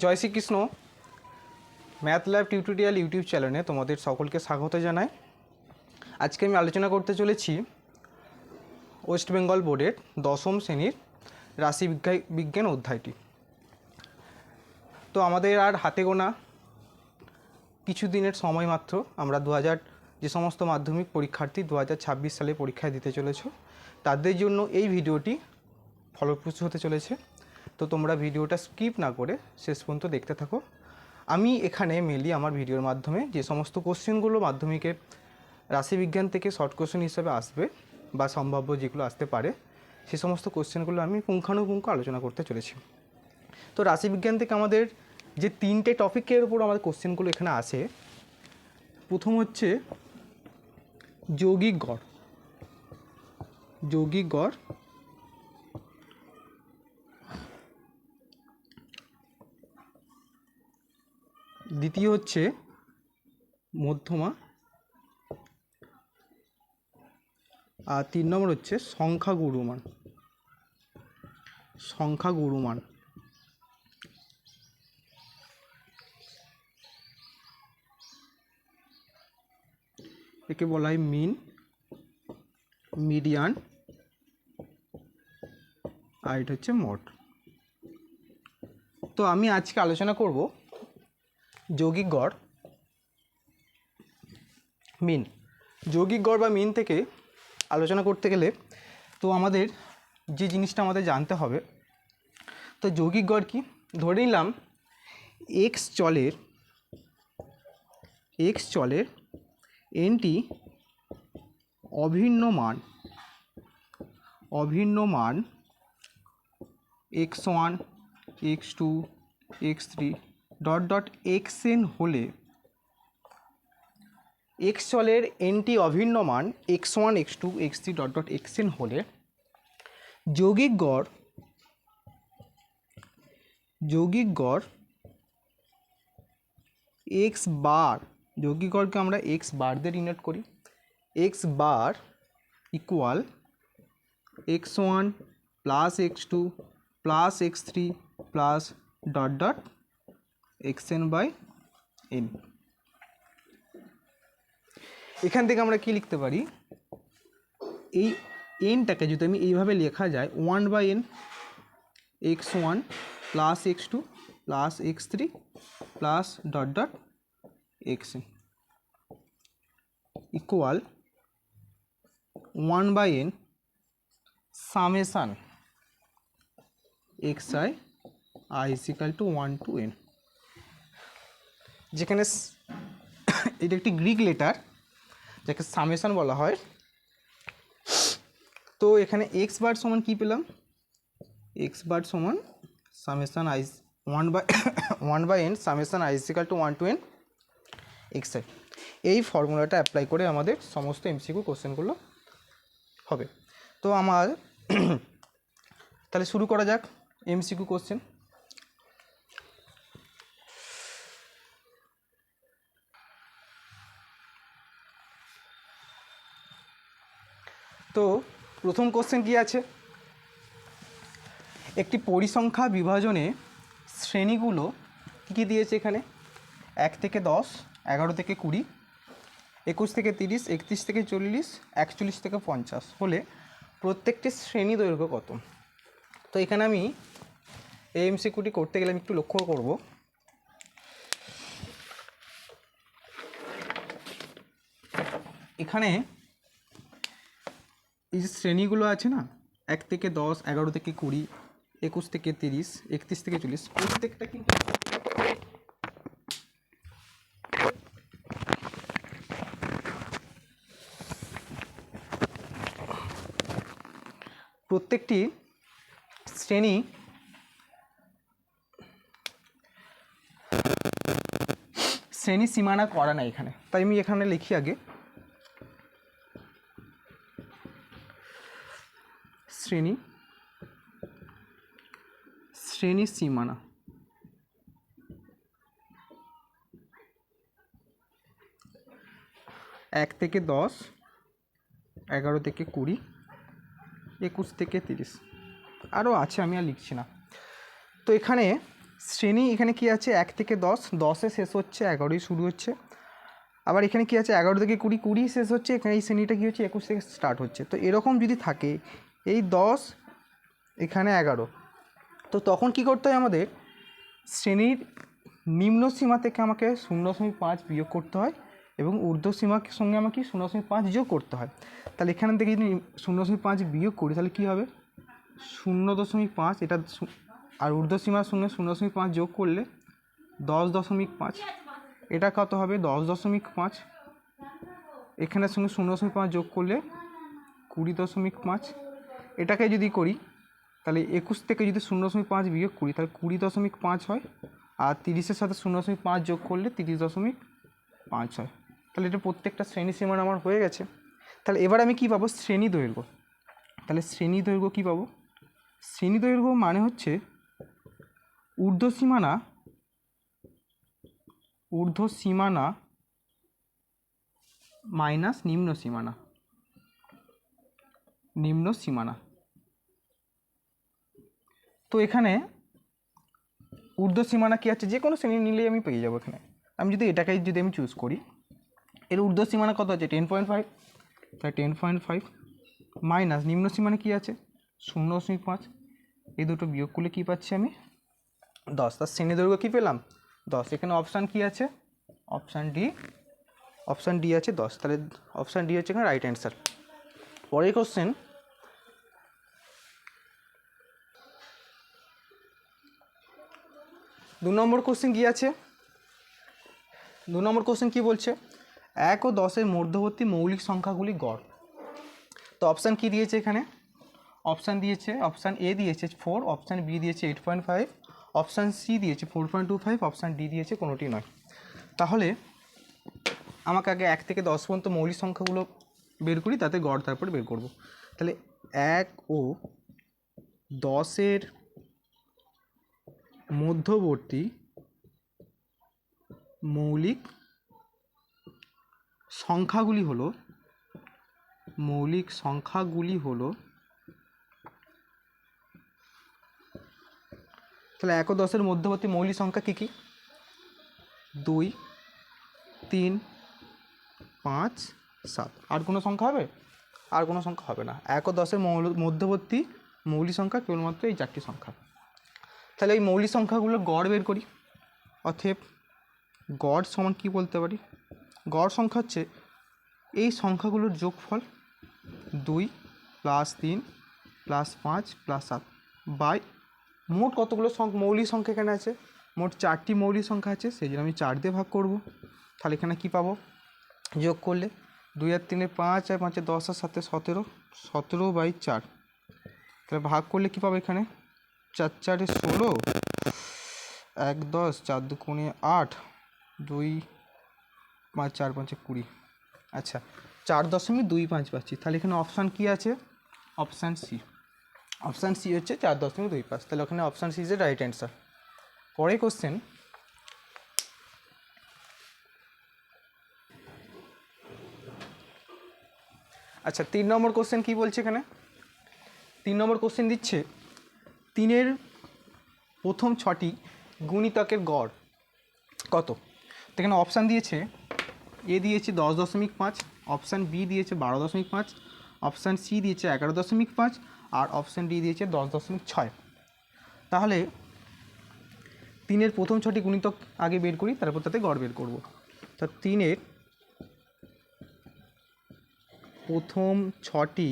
জয় Shrikrishna. Math lab tutorial YouTube চ্যানেলে তোমাদের সকলকে স্বাগত জানাই। আজকে আমি আলোচনা করতে চলেছি ওয়েস্ট বেঙ্গল বোর্ডের দশম শ্রেণীর রাশি বিজ্ঞান অধ্যায়টি। তো আমাদের আর হাতে গোনা কিছু দিনের সময় মাত্র। আমরা যে সমস্ত মাধ্যমিক পরীক্ষার্থী 2026 সালে পরীক্ষায় দিতে চলেছ, তাদের জন্য এই ভিডিওটি ফলপ্রসূ হতে চলেছে। তো তোমরা ভিডিওটা স্কিপ না করে শেষ পর্যন্ত দেখতে থাকো। আমি এখানে মেনলি আমার ভিডিওর মাধ্যমে যে সমস্ত কোশ্চেনগুলো মাধ্যমিকের রাশিবিজ্ঞান থেকে শর্ট কোশ্চেন হিসেবে আসবে বা সম্ভাব্য যেগুলো আসতে পারে, সে সমস্ত কোশ্চেনগুলো আমি পুঙ্খানুপুঙ্খ আলোচনা করতে চলেছি। তো রাশিবিজ্ঞান থেকে আমাদের যে 3টে টপিকের উপর আমাদের কোশ্চেনগুলো এখানে আসে, প্রথম হচ্ছে যৌগিক গড়। যৌগিক গড়, দ্বিতীয় হচ্ছে মধ্যমা, আর 3 নম্বর হচ্ছে সংখ্যাগুরুমান। সংখ্যাগুরুমান একে বলা হয় মিন, মিডিয়ান, আর এটা হচ্ছে মড। তো আমি আজকে আলোচনা করব যৌগিক গড়, মিন। যৌগিক গড় বা মিন থেকে আলোচনা করতে গেলে তো আমাদের যে জিনিসটা আমাদের জানতে হবে, তো যৌগিক গড় কি? ধরে নিলাম এক্স চলের এনটি অভিন্ন মান x1, x2, x3 xn হলে, এক্স চলের এনটি অভিন্ন মান x1, x2, x3 xn হলে যৌগিক গড় এক্স বার, যৌগিক গড়কে আমরা এক্স বার দিয়ে ডিনোট করি। X bar equal x1 plus x2 plus x3 plus xn by n। এখান থেকে আমরা কি লিখতে পারি? এই এনটাকে যদি আমি এইভাবে লেখা যায় 1/n x1 plus x2 plus x3 plus xn equal 1/n summation xi I is equal to 1 to n। যেখানে এটা একটি গ্রিক লেটার যাকে সামেশান বলা হয়। তো এখানে এক্স বার সমান কী পেলাম? এক্স বার সমান summation I 1/n summation i is equal to 1 to n xi। এই ফর্মুলাটা অ্যাপ্লাই করে আমাদের সমস্ত এমসিকিউ কোশ্চেনগুলো হবে। তো আমার তাহলে শুরু করা যাক এমসিকিউ কোশ্চেন। তো প্রথম কোশ্চেন কি আছে? একটি পরিসংখ্যা বিভাজনে শ্রেণীগুলো কী দিয়েছে এখানে? 1 থেকে 10, 11 থেকে 20, 21 থেকে 30, 31 থেকে 40, 41 থেকে 50 হলে প্রত্যেকটি শ্রেণী দৈর্ঘ্য কত? তো এখানে আমি এই এমসিকিউটি করতে গেলে আমি একটু লক্ষ্য করব, এখানে এই যে শ্রেণীগুলো আছে না, 1 থেকে 10, 11 থেকে 20, 21 থেকে 30, 31 থেকে 40, প্রত্যেকটা কিন্তু প্রত্যেকটি শ্রেণী সীমানা করা নাই এখানে। তাই আমি এখানে লিখি আগে শ্রেণী সীমানা। এক থেকে 10, 11 থেকে 20, 21 থেকে 30, আরও আছে, আমি আর লিখছি না। তো এখানে শ্রেণী এখানে কি আছে 1 থেকে 10, 10-এ শেষ হচ্ছে, 11-ই শুরু হচ্ছে। আবার এখানে কি আছে 11 থেকে 20, 20 শেষ হচ্ছে, এখানে এই শ্রেণীটা কি হচ্ছে 21 থেকে স্টার্ট হচ্ছে। তো এরকম যদি থাকে এই 10 এখানে 11, তো তখন কি করতে হয় আমাদের শ্রেণীর নিম্ন সীমা থেকে আমাকে 0.5 বিয়োগ করতে হয় এবং ঊর্ধ্ব সীমার সঙ্গে আমাকে 0.5 যোগ করতে হয়। তাহলে এখান থেকে যদি 0.5 বিয়োগ করি তাহলে কী হবে 0.5, এটা আর ঊর্ধ্ব সীমার সঙ্গে 0.5 যোগ করলে 10.5, এটা কত হবে 10.5, এখানের সঙ্গে 0.5 যোগ করলে 20.5, এটাকে যদি করি তাহলে 21 থেকে যদি 0.5 বিয়োগ করি তাহলে 20.5 হয়, আর 30-এর সাথে 0.5 যোগ করলে 30.5 হয়। তাহলে এটা প্রত্যেকটা শ্রেণী সীমার আমার হয়ে গেছে। তাহলে এবার আমি কি পাবো শ্রেণী দৈর্ঘ্য। তাহলে শ্রেণী দৈর্ঘ্য কী পাবো, শ্রেণী দৈর্ঘ্য মানে হচ্ছে ঊর্ধ্ব সীমানা মাইনাস নিম্ন সীমানা। তো এখানে ঊর্ধ্ব সীমানা কী আছে, যে কোনো শ্রেণী নিলেই আমি পেয়ে যাবো। এখানে আমি যদি এটাকে যদি আমি চুজ করি, এর ঊর্ধ্ব সীমানা কত আছে 10.5, তাই 10.5 মাইনাস নিম্ন সীমানা কী আছে 0.5, এই দুটো বিয়োগ করলে কী পাচ্ছি আমি 10। তার শ্রেণী দৈর্ঘ্য কী পেলাম 10। এখানে অপশান কী আছে, অপশান ডি আছে 10। তাহলে অপশান ডি হচ্ছে এখানে রাইট অ্যান্সার। পরের কোশ্চেন, 2 নম্বর কোশ্চেন কী আছে, 2 নম্বর কোশ্চেন কী বলছে 1 ও 10-এর মধ্যবর্তী মৌলিক সংখ্যাগুলি গড়। তো অপশান কী দিয়েছে এখানে, অপশান দিয়েছে, অপশান এ দিয়েছে 4, অপশান বি দিয়েছে 8.5, অপশান সি দিয়েছে 4.25, অপশান ডি দিয়েছে কোনোটি নয়। তাহলে আমাকে আগে 1 থেকে 10 পর্যন্ত মৌলিক সংখ্যাগুলো বের করি, তাতে গড় তারপরে বের করব। তাহলে 1 ও 10-এর মধ্যবর্তী মৌলিক সংখ্যাগুলি হলো তাহলে 1 ও 10-এর মধ্যবর্তী মৌলিক সংখ্যা কী কী 2, 3, 5, 7। আর কোনো সংখ্যা হবে, আর কোনো সংখ্যা হবে না। 1 ও 10-এর মধ্যবর্তী মৌলিক সংখ্যা কেবলমাত্র এই 4টি সংখ্যা। তাহলে এই মৌলিক সংখ্যাগুলোর গড় বের করি। অতএব গড় সমান কী বলতে পারি, গড় সংখ্যা হচ্ছে এই সংখ্যাগুলোর যোগফল 2 + 3 + 5 + 7 বাই মোট কতগুলো মৌলিক সংখ্যা এখানে আছে, মোট 4টি মৌলিক সংখ্যা আছে, সেই জন্য আমি 4 দিয়ে ভাগ করব। তাহলে এখানে কী পাবো যোগ করলে 2 আর 3 5 আর 5 10 আর 7 17, 17/4। তাহলে ভাগ করলে কী পাবো এখানে 4 4 16, 1 10, 4 2 8, 2 5 4 5 20। আচ্ছা 4.25 পাচ্ছি। তাহলে এখানে অপশান কী আছে, অপশান সি, অপশান সি হচ্ছে 4.25। তাহলে ওখানে option C is a right answer. পরের কোশ্চেন, আচ্ছা 3 নম্বর কোশ্চেন কী বলছে এখানে, 3 নম্বর কোশ্চেন দিচ্ছে 3-এর প্রথম 6টি গুণিতকের গড় কত। তো এখানে অপশান দিয়েছে, এ দিয়েছে 10.5, অপশান বি দিয়েছে 12.5, অপশান সি দিয়েছে 11.5 আর অপশান ডি দিয়েছে 10.6। তাহলে 3-এর প্রথম 6টি গুণিতক আগে বের করি, তারপর তাতে গড় বের করব। তা 3-এর প্রথম 6টি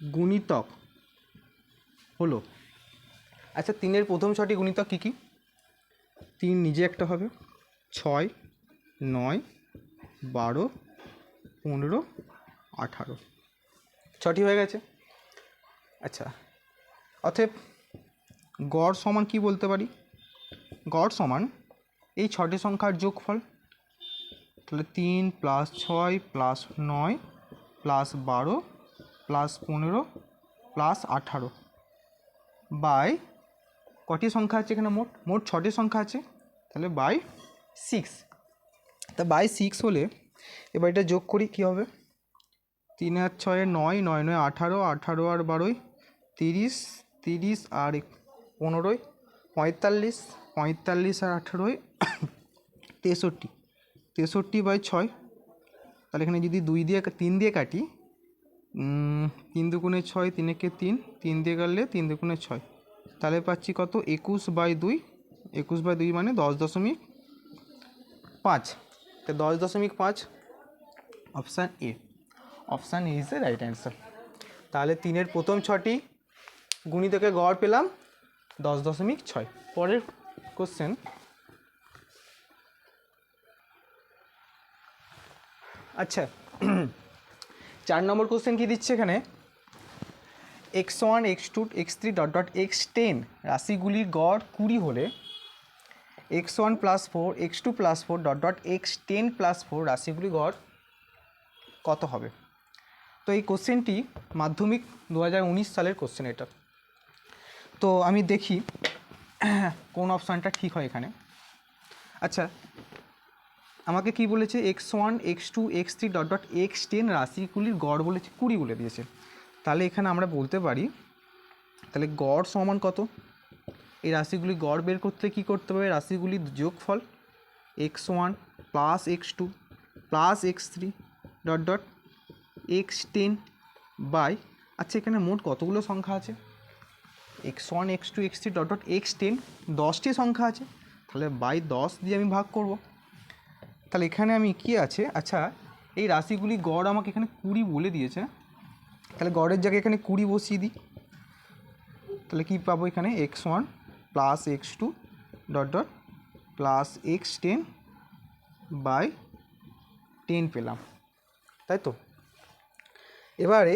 গুণিতক হলো, আচ্ছা 3-এর প্রথম 6টি গুণিতক কী কী, 3 নিজে একটা হবে, 6, 9, 12, 15, 18, 6টি হয়ে গেছে। আচ্ছা অতএব গড় সমান কি বলতে পারি, গড় সমান এই 6টি সংখ্যার যোগফল। তাহলে 3 + 6 + 9 + 12 + 15 + 18 বাই কটি সংখ্যা আছে এখানে, মোট 6টি সংখ্যা আছে, তাহলে বাই 6। তা বাই 6 হলে এবার এটা যোগ করি কী হবে, 3 আর 6 9, 9 9 18, 18 আর 12 30, 30 আর 15, 45, 45 আর 18, 63, 63/6। তাহলে এখানে যদি 3 দিয়ে কাটি, 3 দুগুণে 6, 3 একে 3, 3 দিয়ে কাটলে 3 দুগুণে 6, তাহলে পাচ্ছি কত 21/2, 21/2 মানে 10.5। তো 10.5 option A, option A is the right answer. তাহলে 3-এর প্রথম 6টি গুণিতকে গড় পেলাম 10.6। পরের কোশ্চেন, আচ্ছা 4 নম্বর কোশ্চেন কি দিচ্ছে এখানে, x1 x2 x3 x10 রাশিগুলির গড় 20 হলে x1 + 4 x2 + 4 x10 + 4 রাশিগুলির গড় কত হবে? তো এই কোশ্চেনটি মাধ্যমিক 2019 সালের কোশ্চেন এটা। তো আমি দেখি কোন অপশানটা ঠিক হয় এখানে। আচ্ছা আমাকে কি বলেছে, x1 x2 x3 x10 রাশিগুলির গড় বলেছে 20 বলে দিয়েছে। তাহলে এখানে আমরা বলতে পারি, তাহলে গড় সমান কত? এই রাশিগুলি গড় বের করতে কী করতে হবে, রাশিগুলির যোগফল x1 + x2 + x3 x10 by, আচ্ছা এখানে মোট কতগুলো সংখ্যা আছে, x1 x2 x3 x10 10টি সংখ্যা আছে, তাহলে বাই 10 দিয়ে আমি ভাগ করব। তাহলে এখানে আমি কি আছে, আচ্ছা এই রাশিগুলি গড় আমাকে এখানে 20 বলে দিয়েছে, তাহলে গড়ের জায়গায় এখানে 20 বসিয়ে দিই। তাহলে কী পাবো এখানে, x1 + x2 + x10 বাই 10 পেলাম, তাই তো। এবারে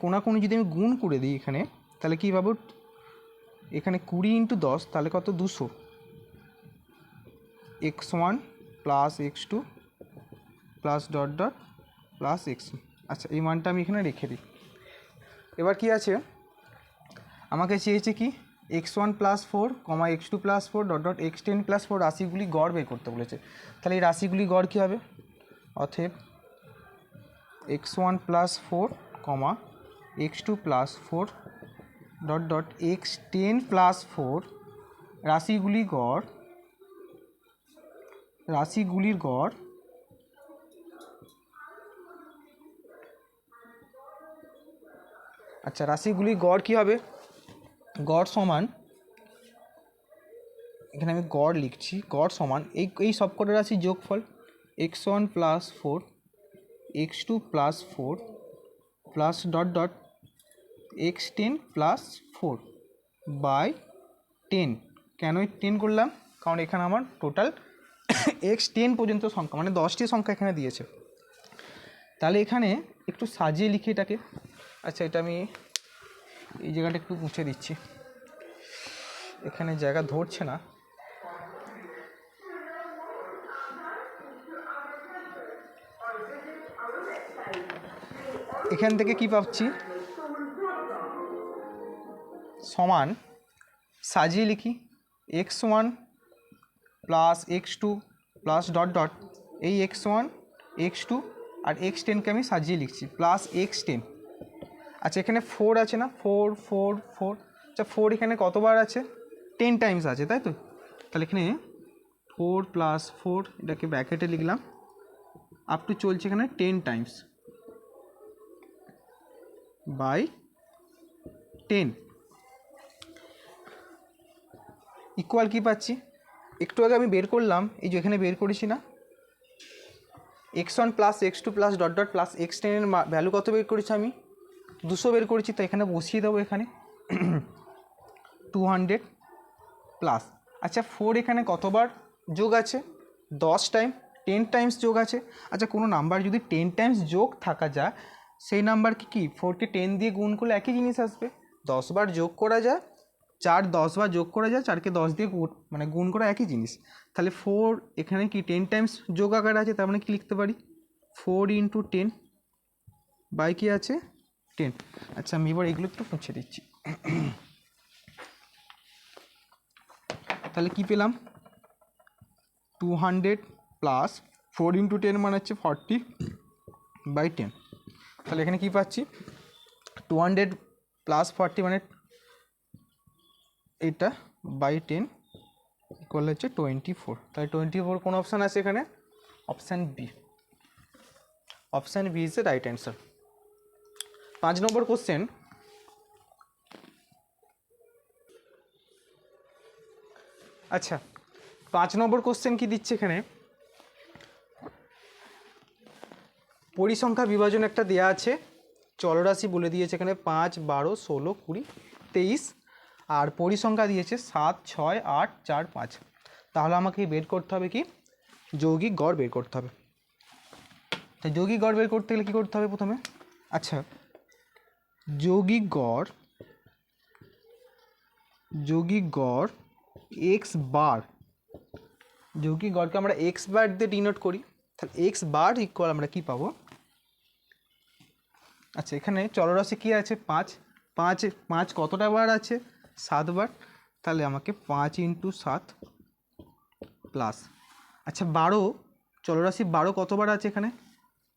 কোনাকুনি যদি আমি গুণ করে দিই এখানে, তাহলে কী পাবো, এখানে 20 × 10 তাহলে কত, 200, x1 + x2 + x। আচ্ছা এই মানটা আমি এখানে রেখে দিই। এবার কি আছে, আমাকে চেয়েছে কি x1 + 4, x2 + 4 x10 + 4 রাশিগুলি গড় বের করতে বলেছে। তাহলে এই রাশিগুলি গড় কী হবে, অতএব x1 + 4, x2 + 4 x10 + 4 রাশিগুলির গড় আচ্ছা রাশিগুলির গড় কী হবে, গড় সমান, এখানে আমি গড় লিখছি, গড় সমান এই সবকটা রাশির যোগফল x1 + 4 x2 + 4 plus x10 + 4 by 10। কেন 10 করলাম, কারণ এখানে আমার টোটাল x10 পর্যন্ত সংখ্যা মানে 10টি সংখ্যা এখানে দিয়েছে। তাহলে এখানে একটু সাজিয়ে লিখি এটাকে। আচ্ছা এটা আমি এই জায়গাটা একটু মুছে দিচ্ছি, এখানে জায়গা ধরছে না। এখান থেকে কি পাচ্ছি, সমান সাজিয়ে লিখি x1 + x2 + এই x1 x2 আর x10কে আমি সাজিয়ে লিখছি প্লাস x10। আচ্ছা এখানে 4 আছে না, 4 4 4, আচ্ছা 4 এখানে কতবার আছে, 10 টাইমস আছে, তাই তো। তাহলে এখানে 4 + 4 এটাকে ব্র্যাকেটে লিখলাম, আপ টু চলছে এখানে 10 টাইমস বাই 10 ইকুয়াল কী পাচ্ছি, একটু আগে আমি বের করলাম, এই যে এখানে বের করেছি না, x1 + x2 + x10 এর ভ্যালু কত বের করেছি আমি, 200 বের করেছি। তো এখানে বসিয়ে দেবো, এখানে 200 প্লাস, আচ্ছা 4 এখানে কতবার যোগ আছে, 10 টাইম, 10 টাইমস যোগ আছে। আচ্ছা কোনো নাম্বার যদি 10 টাইমস যোগ থাকা যায়, সেই নাম্বারকে কি 4কে 10 দিয়ে গুণ করলে একই জিনিস আসবে, 10 বার যোগ করা যায়, 4 10 বার যোগ করা যায়, 4কে 10 দিয়ে মানে গুণ করা একই জিনিস। তাহলে 4 এখানে কি 10 টাইমস যোগ আকারে আছে, তার মানে কি লিখতে পারি 4 × 10 বাই কি আছে 10। আচ্ছা আমি এবার এগুলো একটু মুছে দিচ্ছি। তাহলে কি পেলাম, 200 প্লাস 4 × 10 মানে হচ্ছে 40/10। তাহলে এখানে কি পাচ্ছি, 200 + 40 মানে এটা বাই 10 ইকুয়াল হচ্ছে 24। তাহলে 24 কোন অপশান আছে এখানে? Option B. Option B is the right answer. 5 নম্বর কোশ্চেন। আচ্ছা, 5 নম্বর কোশ্চেন কি দিচ্ছে এখানে? পরিসংখ্যা বিভাজন একটা দেয়া আছে, চলরাশি বলে দিয়েছে এখানে 5, 12, 16, 20, 23, আর পরিসংখ্যা দিয়েছে 7, 6, 8, 4, 5। তাহলে আমাকে বের করতে হবে কি? যৌগিক গড় বের করতে হবে। তাই যৌগিক গড় বের করতে গেলে কী করতে হবে প্রথমে? আচ্ছা, যৌগিক গড় এক্স বার, যৌগিক গড়কে আমরা এক্স বার দিয়ে ডিনোট করি। তাহলে এক্স বার ইকুয়াল আমরা কী পাবো? আচ্ছা, এখানে চলরাশি কী আছে? 5। 5 কতটা বার আছে? 7 বার। তাহলে আমাকে 5 × 7 প্লাস, আচ্ছা 12, চলরাশি 12 কতবার আছে এখানে?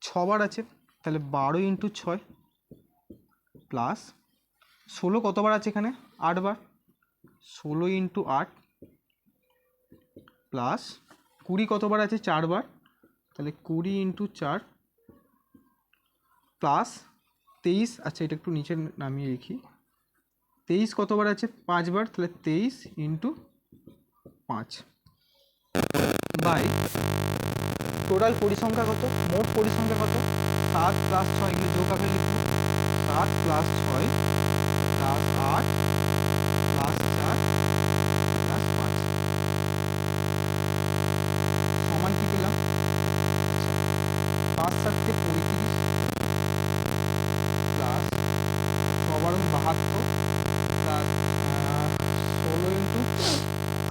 6 বার আছে। তাহলে 12 × 6 প্লাস 16 কতবার আছে এখানে? 8 বার। 16 × 8 প্লাস 20 কতবার আছে? 4 বার। তাহলে 20 × 4 প্লাস 23, আচ্ছা এটা একটু নিচে নামিয়ে লিখি। 23 কতবার আছে? 5 বার। তাহলে 23 × 5 বাই টোটাল পরিসংখ্যা কত? মোট পরিসংখ্যা কত? 7 + 6, এগুলো যোগ আকারে লিখব। 7 + 6 + 8 + 4 + 5 সমান কি পেলাম? 5 × 7 = 35 প্লাস 6 × 72 প্লাস 16 ×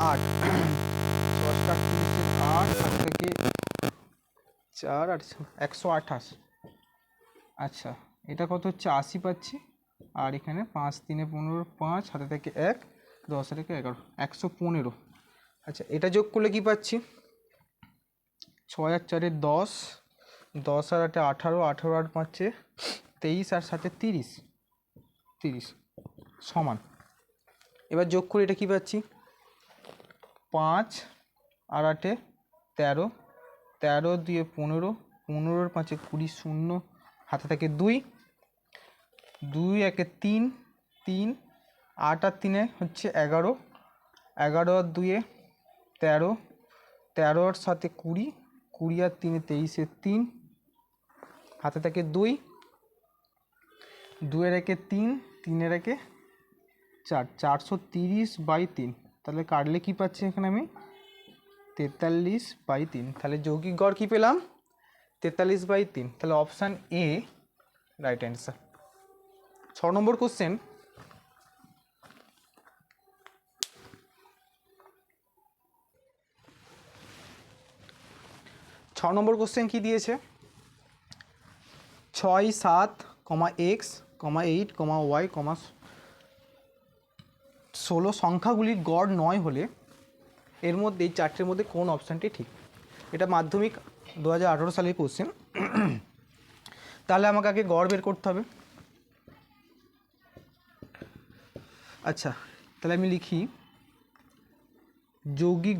8 10 × 8 থেকে 4 আর 128। আচ্ছা, এটা কত হচ্ছে? 80 পাচ্ছি। আর এখানে 5 × 3 = 15, 5 হাতে থেকে 1, 10 থেকে 11, 115। আচ্ছা, এটা যোগ করলে কি পাচ্ছি? 6 আর 4 = 10, 10 আর 8 = 18, 18 আর 5 = 23 আর 7 = 30 সমান। এবার যোগ করে এটা কি পাচ্ছি? 5 আর 8 = 13, 13 × 2 = 15, 15 আর 5 = 20, 0 হাতে থাকে 2, 2 1 = 3, 3 8 আর 3 হচ্ছে 11, 11 আর 2 = 13, 13 আর 7 = 20, 20 আর 3 = 23, 3 হাতে থাকে 2, 2 এর 1 = 3, 3 এর 1 = 4, 430/3। তাহলে কাটলে কি পাচ্ছি এখানে আমি? 43/3। তাহলে যৌগিক গড় কী পেলাম? 43/3। তাহলে option A right answer. 6 number question. কি দিয়েছে? 6, 7, x, 8, y, 16 সংখ্যাগুলির গড় 9 হলে এর মধ্যে এই চারটের মধ্যে কোন অপশানটি ঠিক? এটা মাধ্যমিক 2018 সালের কোশ্চেন। তাহলে আমাকে আগে গড় বের করতে হবে। আচ্ছা, তাহলে আমি লিখি যৌগিক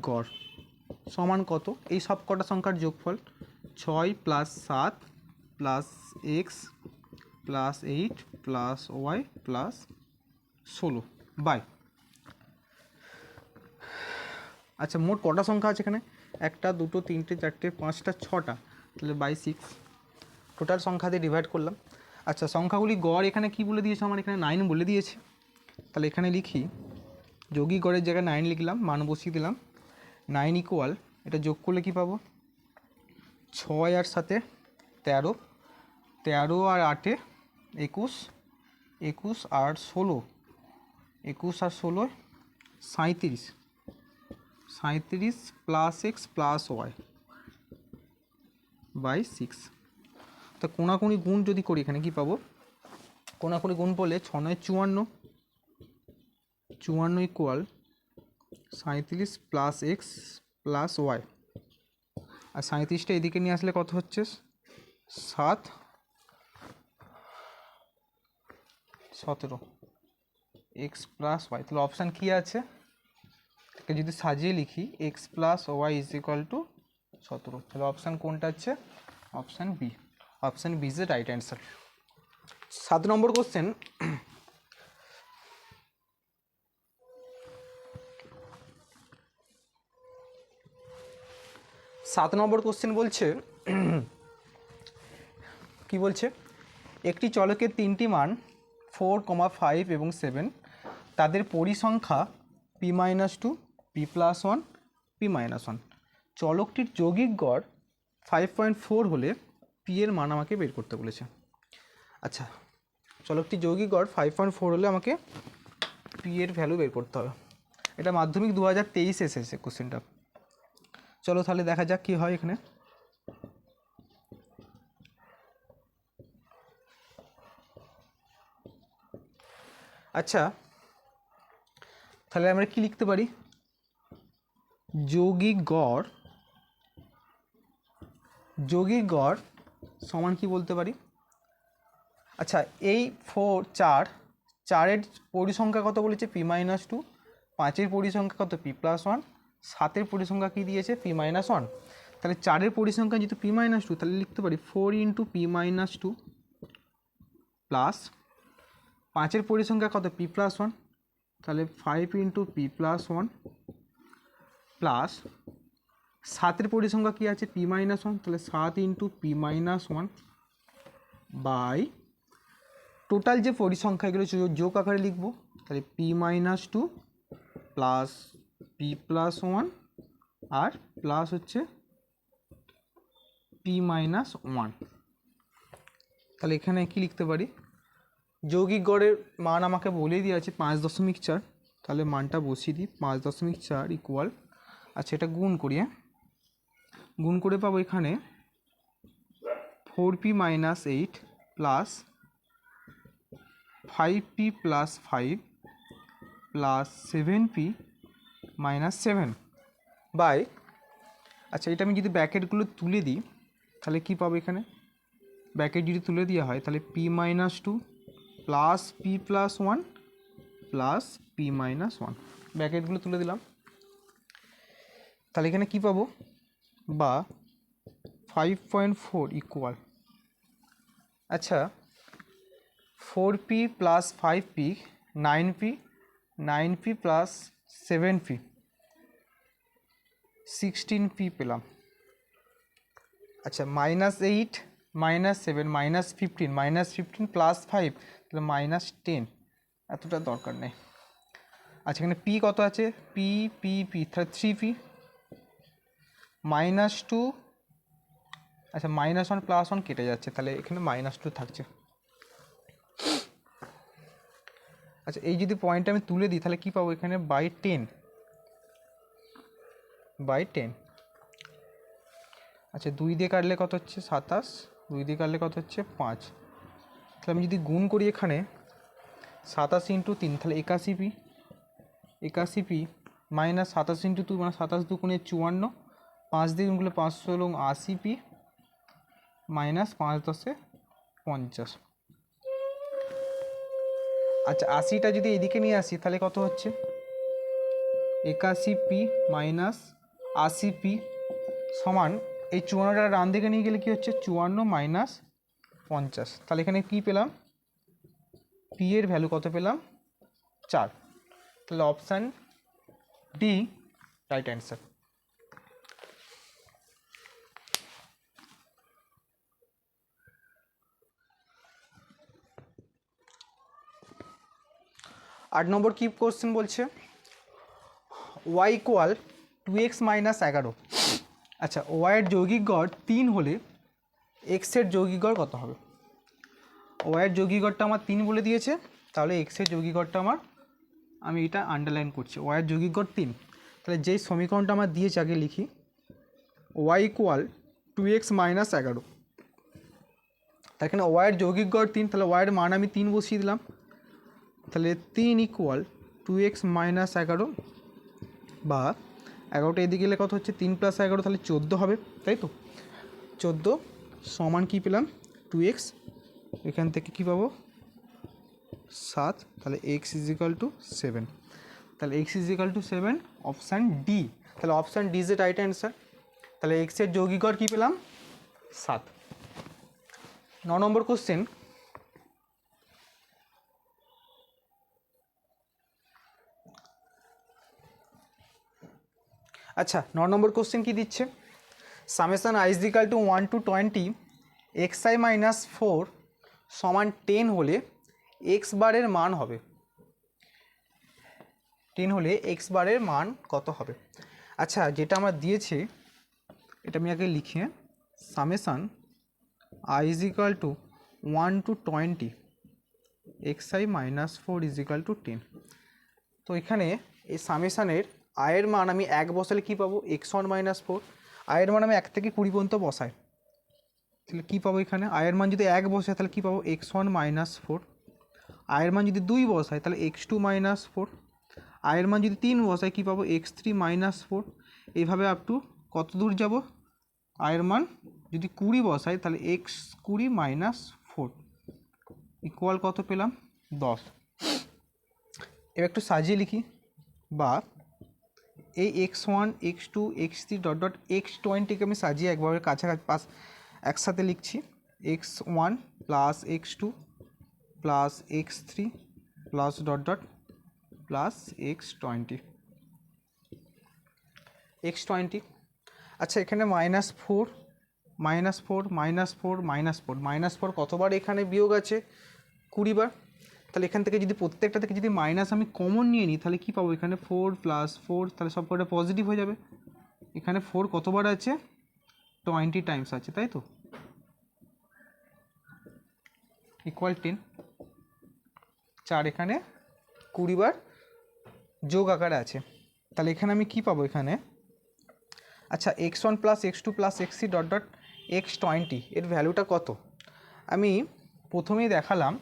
গড় সমান কত? এই সব কটা সংখ্যার যোগফল 6 + 7 + x + 8 + y + 16 বাই, আচ্ছা মোট কটা সংখ্যা আছে এখানে? 1, 2, 3, 4, 5, 6টা। তাহলে বাই 6 টোটাল সংখ্যা দিয়ে ডিভাইড করলাম। আচ্ছা, সংখ্যাগুলি গড় এখানে কি বলে দিয়েছে? আমার এখানে 9 বলে দিয়েছে। তাহলে এখানে লিখি যৌগিক গড়ের জায়গায় 9 লিখলাম, মান বসিয়ে দিলাম। 9 ইকুয়াল, এটা যোগ করলে কি পাবো? 6 আর 7 = 13, 13 আর 8 = 21, 21 আর 16, 21 আর 16 = 37, 37 plus x plus y by 6। তো কোনাকুনি গুণ যদি করি এখানে কি পাবো? কোনাকুনি গুণ করলে 6 × 9 = 54, 54 equal 37 plus x plus y. আর 37টা এদিকে নিয়ে আসলে কত হচ্ছে? 7, 17 এক্স প্লাস ওয়াই, তাহলে অপশান কী আছে? তাকে যদি সাজিয়ে লিখি x plus y is equal to 17, তাহলে অপশান কোনটা আছে? Option B. Option B is the right answer. 7 নম্বর কোশ্চেন, 7 নম্বর কোশ্চেন বলছে কি বলছে, একটি চলকের তিনটি মান 4, 5 এবং 7, তাদের পরিসংখ্যা p-2, p+1, p-1। চলকটির যৌগিক গড় 5.4 হলে p এর মান আমাকে বের করতে বলেছে। আচ্ছা, চলকটির যৌগিক গড় 5.4 হলে আমাকে p এর ভ্যালু বের করতে হবে। এটা মাধ্যমিক 2023 এসেছে কোশ্চেনটা। চলো তাহলে দেখা যাক কী হয় এখানে। আচ্ছা, তাহলে আমরা কি লিখতে পারি? যৌগিক গড় সমান কি বলতে পারি? আচ্ছা, এই 4-এর পরিসংখ্যা কত বলেছে? p-2, 5-এর পরিসংখ্যা কত? p+1, 7-এর পরিসংখ্যা কি দিয়েছে? p-1। তাহলে 4-এর পরিসংখ্যা যেহেতু p-2, তাহলে লিখতে পারি 4 × p-2 প্লাস 5-এর পরিসংখ্যা কত? p+1, তাহলে 5 × p+1 প্লাস 7-এর পরিসংখ্যা কী আছে? p-1, তাহলে 7 × p-1 বাই টোটাল যে পরিসংখ্যা এগুলো যোগ আকারে লিখব, তাহলে p-2 প্লাস p+1 আর প্লাস হচ্ছে p-1। তাহলে এখানে কি লিখতে পারি? যৌগিক গড়ের মান আমাকে বলেই দিয়ে আছে 5.4, তাহলে মানটা বসিয়ে দিই। 5.4 ইকুয়াল, আচ্ছা এটা গুণ করি, গুণ করে পাবো এখানে 4p-8 plus 5p + 5 plus 7p-7 by, আচ্ছা এটা আমি যদি ব্র্যাকেটগুলো তুলে দিই তাহলে কি পাবো? এখানে ব্র্যাকেট যদি তুলে দেওয়া হয় তাহলে p-2 plus p+1 plus p-1, ব্র্যাকেটগুলো তুলে দিলাম। তাহলে এখানে কি পাবো? বা 5.4 ইকুয়াল, আচ্ছা 4p + 5p 9p, 9p + 7p 16p পেলাম। আচ্ছা -8 -7 -15 -15 + 5 তাহলে -10, এতটা দরকার নেই। আচ্ছা এখানে p কত আছে? p তাহলে 3p -2, আচ্ছা -1 + 1 কেটে যাচ্ছে, তাহলে এখানে -2 থাকছে। আচ্ছা এই যদি পয়েন্টটা আমি তুলে দিই তাহলে কি পাবো? এখানে /10। আচ্ছা 2 দিয়ে কাটলে কত হচ্ছে? 27, 2 দিয়ে কাটলে কত হচ্ছে? 5। তাহলে আমি যদি গুণ করি এখানে 27 × 3 তাহলে 81p, 81p মাইনাস 27 × 2 মানে 27 × 2 = 54, 5 দিয়ে গুণ করলে 516 80p মাইনাস 5 × 10 = 50। আচ্ছা 80টা যদি এদিকে নিয়ে আসি তাহলে কত হচ্ছে? 81p মাইনাস 80p সমান, এই 54টা ডান দিকে নিয়ে গেলে কি হচ্ছে? 54 মাইনাস 50। তাহলে এখানে কি পেলাম? p এর ভ্যালু কত পেলাম? 4। তাহলে অপশান ডি রাইট অ্যান্সার। আট নম্বর কি কোশ্চেন বলছে? y equal 2x - 11। আচ্ছা y এর যৌগিক গড় 3 হলে x এর যৌগিক গড় কত হবে? y এর যৌগিক গড়টা আমার 3 বলে দিয়েছে, তাহলে x এর যৌগিক গড়টা আমি এটা আন্ডারলাইন করছি, y এর যৌগিক গড় 3। তাহলে যেই সমীকরণটা আমার দিয়েছে আগে লিখি, y ইকুয়াল 2x - 11। তার এখানে y এর যৌগিক গড় 3, তাহলে y এর মান আমি 3 বসিয়ে দিলাম। তাহলে 3 ইকুয়াল 2x - 11 বা 11টা এদিকে গেলে কত হচ্ছে? 3 + 11 তাহলে 14 হবে, তাই তো? 14 সমান কি পেলাম? 2x, এখান থেকে কি পাবো? 7, তাহলে এক্স ইজ ইকাল টু 7, তাহলে x is equal to 7, option D. তাহলে option D is a right answer. তাহলে এক্সের যৌগিকর কী পেলাম? 7। 9 নম্বর কোশ্চেন, আচ্ছা 9 নম্বর কোশ্চেন কী দিচ্ছে? Summation I is equal two 1 to 20 xi minus 4 সমান 10 হলে এক্স বারের মান হবে, 10 হলে এক্স বারের মান কত হবে? আচ্ছা যেটা আমার দিয়েছে এটা আমি আগে লিখি, summation I is equal two 1 to 20 xi minus 4 is equal two 10। তো এখানে এই সামেশানের আয়ের মান আমি 1 বসালে কী পাবো? x1 minus 4। আয়ের মান আমি 1 থেকে 20 পর্যন্ত বসাই, তাহলে কী পাবো? এখানে আয়ের মান যদি 1 বসায় তাহলে কী পাবো? x1 minus 4। আয়ের মান যদি 2 বসায় তাহলে x2 মাইনাস 4। আয়ের মান যদি 3 বসায় কী পাবো? x3 minus 4। এইভাবে আপ টু কত দূর যাব? আয়ের মান যদি 20 বসায় তাহলে x20 মাইনাস 4 ইকুয়াল কত পেলাম? 10। এবার একটু সাজিয়ে লিখি, বা এই x1 x2 x3 dot dot x20কে আমি সাজিয়ে একবারে কাছাকাছি একসাথে লিখছি। x1 plus x2 plus x3 plus dot dot plus x20। আচ্ছা এখানে minus 4 minus 4 minus 4 minus 4 minus 4 কতবার এখানে বিয়োগ আছে? 20 বার। তাহলে এখান থেকে যদি প্রত্যেকটা থেকে যদি মাইনাস আমি কমন নিয়ে নিই তাহলে কী পাবো? এখানে 4 প্লাস 4, তাহলে সব কটা পজিটিভ হয়ে যাবে। এখানে 4 কতবার আছে? 20 টাইমস আছে, তাই তো, ইকুয়াল 10। 4 এখানে 20 বার যোগ আকারে আছে। তাহলে এখানে আমি কি পাবো এখানে? আচ্ছা x1 plus x2 plus x3 dot dot x20 এর ভ্যালুটা কত? আমি প্রথমেই দেখালাম,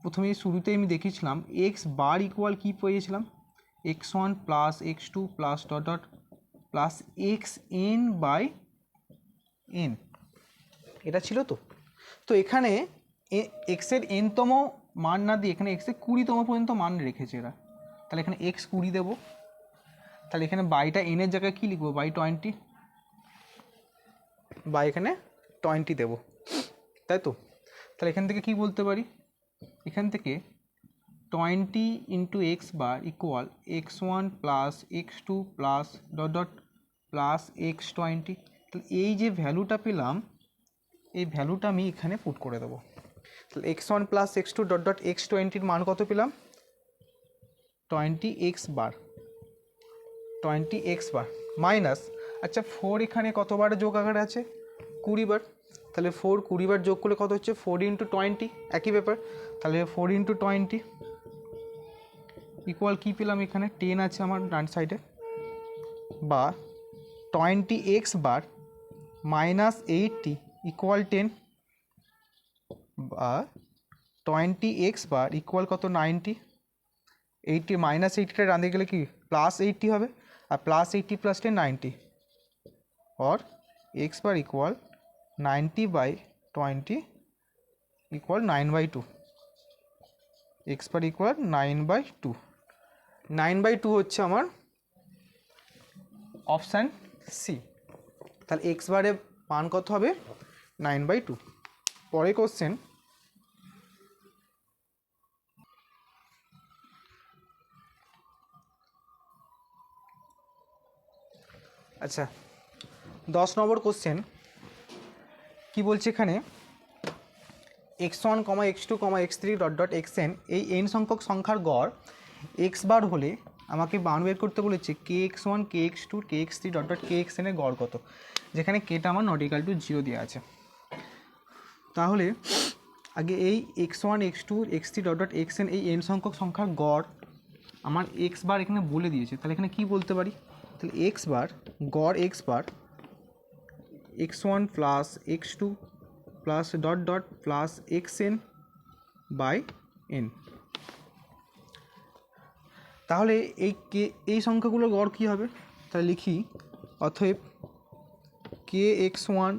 প্রথমেই শুরুতেই আমি দেখিয়েছিলাম এক্স বার ইকুয়াল কী পেয়েছিলাম? x1 plus x2 plus dot dot plus xn by n, এটা ছিল তো। তো এখানে এক্সের এনতম মান না দিয়ে এখানে এক্সের 20তম পর্যন্ত মান রেখেছে এরা, তাহলে এখানে x20 দেবো। তাহলে এখানে বাইটা এনের জায়গায় কী লিখবো? বাই 20, বা এখানে 20 দেবো, তাই তো। তাহলে এখান থেকে কি বলতে পারি? এখান থেকে 20 into x bar equal x1 plus x2 plus dot dot plus x20। তাহলে এই যে ভ্যালুটা পেলাম এই ভ্যালুটা আমি এখানে পুট করে দেবো। তাহলে x1 plus x2 dot dot x20-র মান কত পেলাম? 20x বার, 20x বার মাইনাস, আচ্ছা 4 এখানে কতবার যোগ আকারে আছে? 20 বার। তাহলে 4 20 বার যোগ করলে কত হচ্ছে? 4 ইন্টু 20, একই ব্যাপার। তাহলে 4 ইন্টু 20 ইকুয়াল কী পেলাম? এখানে 10 আছে আমার ডান সাইডে, বা 20x বার মাইনাস 80 ইকুয়াল 10, বা 20x বার ইকুয়াল কত? 90। 80 মাইনাস 80টা ডান দিকে গেলে কি প্লাস 80 হবে, আর প্লাস 80 প্লাস 10 90, और x বার ইকুয়াল 90/20 ইকুয়াল 9/2। x বার ইকুয়াল 9/2, 9/2 হচ্ছে আমার অপশান সি। তাহলে এক্স বারে মান কত হবে? 9/2। পরে কোশ্চেন, আচ্ছা 10 নম্বর কোশ্চেন কি বলছে এখানে? x1, x2, x3 dot dot xn এই n সংখ্যক সংখ্যার গড় x বার হলে আমাকে মান বের করতে বলেছে kx1 kx2 kx3 dot dot kxn এর গড় কত, যেখানে কেটা আমার নট ইকাল টু 0 দেওয়া আছে। তাহলে আগে এই x1 x2 x3 dot dot xn এই n সংখ্যক সংখ্যার গড় আমার x বার এখানে বলে দিয়েছে, তাহলে এখানে কি বলতে পারি? তাহলে x বার গড় x bar x1 plus x2 plus dot dot plus xn by n। তাহলে এই সংখ্যাগুলোর গড় কী হবে? তাহলে লিখি, অতএব kx1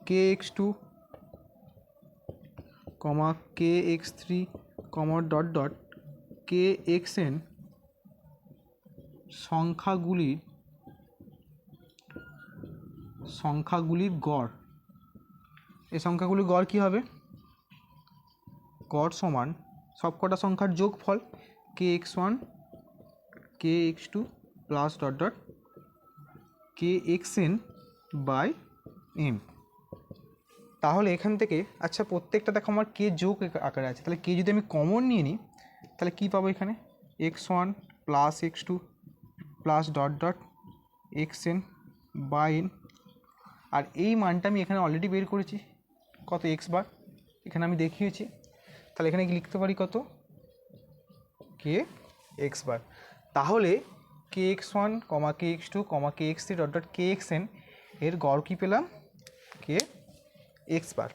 kx2 comma k x three comma dot dot k x n সংখ্যাগুলির গড়। এই সংখ্যাগুলির গড় কী হবে? গড় সমান সবকটা সংখ্যার যোগফল k x one k x two plus dot dot k x n by M. তাহলে এখান থেকে আচ্ছা প্রত্যেকটা দেখো আমার কে যোগ আকারে আছে, তাহলে কে যদি আমি কমন নিয়ে নিই তাহলে কী পাবো এখানে? X one plus x two plus dot dot x n by n. আর এই মানটা আমি এখানে অলরেডি বের করেছি, কত? এক্স বার, এখানে আমি দেখিয়েছি। তাহলে এখানে কি লিখতে পারি? কত? কে এক্স বার। তাহলে কে x one comma k x two কমা k x three dot dot k x N এর গড় কী পেলাম? কে এক্স বার।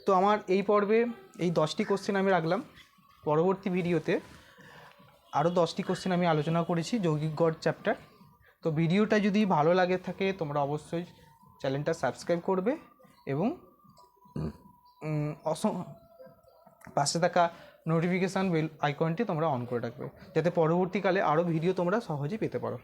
তো আমার এই পর্বে এই 10টি কোশ্চেন আমি রাখলাম। পরবর্তী ভিডিওতে আরও 10টি কোশ্চেন আমি আলোচনা করেছি যৌগিক গড় চ্যাপ্টার। তো ভিডিওটা যদি ভালো লাগে থাকে তোমরা অবশ্যই চ্যানেলটা সাবস্ক্রাইব করবে এবং পাশে থাকা নোটিফিকেশান বেল আইকনটি তোমরা অন করে রাখবে, যাতে পরবর্তীকালে আরও ভিডিও তোমরা সহজেই পেতে পারো।